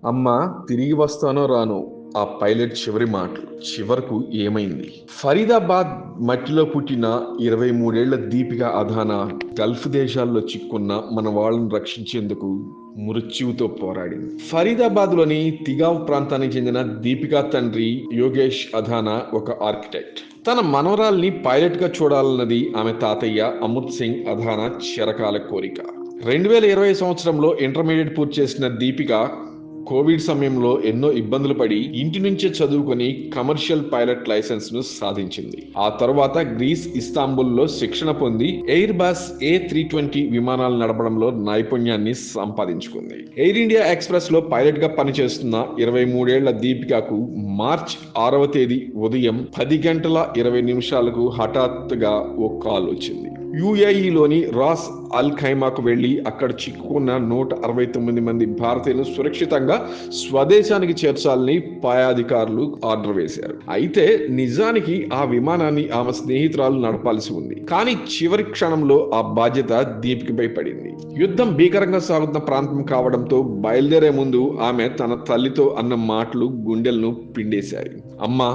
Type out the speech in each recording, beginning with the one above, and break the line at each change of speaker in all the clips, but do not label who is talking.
అమ్మా, తిరిగి వస్తానో రానో ఆ పైలట్ చివరి మాటలు చివరకు ఏమైంది? ఫరీదాబాద్ మట్టిలో పుట్టిన 23 ఏళ్ల దీపిక అధానా గల్ఫ్ దేశాల్లో చిక్కున్న మన వాళ్ళను రక్షించేందుకు మృత్యువుతో పోరాడింది. ఫరీదాబాద్ లోని తిగావ్ ప్రాంతానికి చెందిన దీపిక తండ్రి యోగేష్ అధానా ఒక ఆర్కిటెక్ట్. తన మనవరాల్ని పైలట్ గా చూడాలన్నది ఆమె తాతయ్య అమృత్ సింగ్ అధానా చిరకాల కోరిక. 2020 సంవత్సరంలో ఇంటర్మీడియట్ పూర్తి చేసిన దీపిక కోవిడ్ సమయంలో ఎన్నో ఇబ్బందులు పడి ఇంటి నుంచే చదువుకొని కమర్షియల్ పైలట్ లైసెన్స్ ను సాధించింది. ఆ తర్వాత గ్రీస్ ఇస్తాంబుల్లో శిక్షణ పొంది ఎయిర్ బస్ A320 విమానాలు నడపడంలో నైపుణ్యాన్ని సంపాదించుకుంది. ఎయిర్ ఇండియా ఎక్స్ప్రెస్ లో పైలట్ గా పనిచేస్తున్న 23 ఏళ్ల దీపికకు మార్చ్ 6వ తేదీ ఉదయం 10 గంటల 20 నిమిషాలకు హఠాత్తుగా ఓ కాల్ వచ్చింది. యుఏఈలోని రాస్ అల్ ఖైమాకు వెళ్లి అక్కడ చిక్కుకున్న 169 మంది భారతీయులను సురక్షితంగా స్వదేశానికి చేర్చాలని పై అధికారులు ఆర్డర్ వేశారు. అయితే నిజానికి ఆ విమానాన్ని ఆమె స్నేహితురాలు నడపాల్సి ఉంది. కానీ చివరి క్షణంలో ఆ బాధ్యత దీపికపై పడింది. యుద్ధం భీకరంగా సాగుతున్న ప్రాంతం కావడంతో బయలుదేరే ముందు ఆమె తన తల్లితో అన్న మాటలు గుండెలను పిండేశాయి. అమ్మా,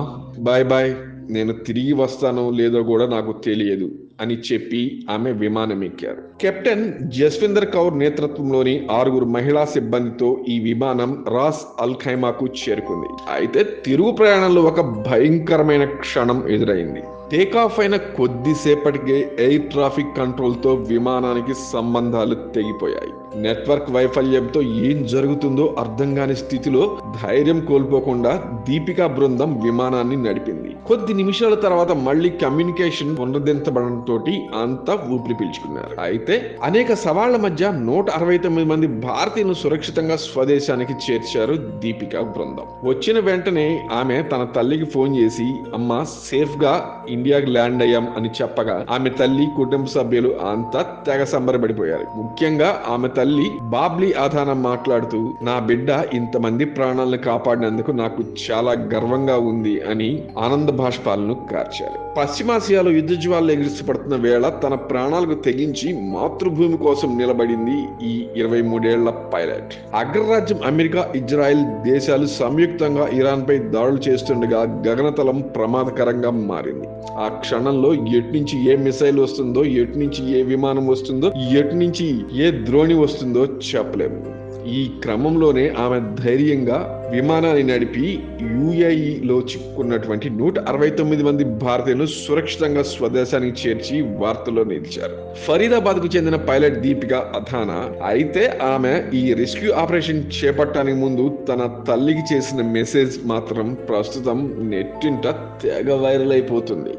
బాయ్ బాయ్, నేను తిరిగి వస్తానో లేదో కూడా నాకు తెలియదు అని చెప్పి ఆమె విమానం ఎక్కారు. కెప్టెన్ జస్విందర్ కౌర్ నేతృత్వంలోని 6 మహిళా సిబ్బందితో ఈ విమానం రాస్ అల్ ఖైమాకు చేరుకుంది. అయితే తిరుగు ప్రయాణంలో ఒక భయంకరమైన క్షణం ఎదురైంది. టేకాఫ్ అయిన కొద్దిసేపటికే ఎయిర్ ట్రాఫిక్ కంట్రోల్ తో విమానానికి సంబంధాలు తెగిపోయాయి. నెట్వర్క్ వైఫల్యంతో ఏం జరుగుతుందో అర్థం కాని స్థితిలో ధైర్యం కోల్పోకుండా దీపికా బృందం విమానాన్ని నడిపింది. కొద్ది నిమిషాల తర్వాత మళ్ళీ కమ్యూనికేషన్ పునరుద్ధరించబడంతో అంతా ఊపిరి పీల్చుకున్నారు. అయితే అనేక సవాళ్ల మధ్య 169 మంది భారతీయులను సురక్షితంగా స్వదేశానికి చేర్చారు దీపికా బృందం. వచ్చిన వెంటనే ఆమె తన తల్లికి ఫోన్ చేసి, అమ్మ, సేఫ్ గా ఇండియాకి ల్యాండ్ అయ్యాం అని చెప్పగా ఆమె తల్లి, కుటుంబ సభ్యులు అంతా తెగ సంబరపడిపోయారు. ముఖ్యంగా ఆమె తల్లి బాబ్లీ అధానా మాట్లాడుతూ, నా బిడ్డ ఇంతమంది ప్రాణాలను కాపాడినందుకు నాకు చాలా గర్వంగా ఉంది అని ఆనంద భాష్పాలను కార్చారు. పశ్చిమాసియాలో యుద్ధ జ్వాలలు ఎగిరిపడుతున్న వేళ తన ప్రాణాలకు తెగించి మాతృభూమి కోసం నిలబడింది ఈ 23 ఏళ్ల పైలట్. అగ్రరాజ్యం అమెరికా, ఇజ్రాయెల్ దేశాలు సంయుక్తంగా ఇరాన్ పై దాడులు చేస్తుండగా గగనతలం ప్రమాదకరంగా మారింది. ఆ క్షణంలో ఎటు నుంచి ఏ మిసైల్ వస్తుందో, ఎటు నుంచి ఏ విమానం వస్తుందో, ఎటు నుంచి ఏ ద్రోణి వస్తుందో చెప్పలేము. ఈ క్రమంలోనే ఆమె ధైర్యంగా విమానాన్ని నడిపి యుఏఈలో చిక్కుకున్నటువంటి 169 మంది భారతీయులను సురక్షితంగా స్వదేశానికి చేర్చి వార్తల్లో నిలిచారు. ఫరీదాబాద్ కు చెందిన పైలట్ దీపిక అధానా. అయితే ఆమె ఈ రెస్క్యూ ఆపరేషన్ చేపట్టడానికి ముందు తన తల్లికి చేసిన మెసేజ్ మాత్రం ప్రస్తుతం నెట్టింట తెగ వైరల్ అయిపోతుంది.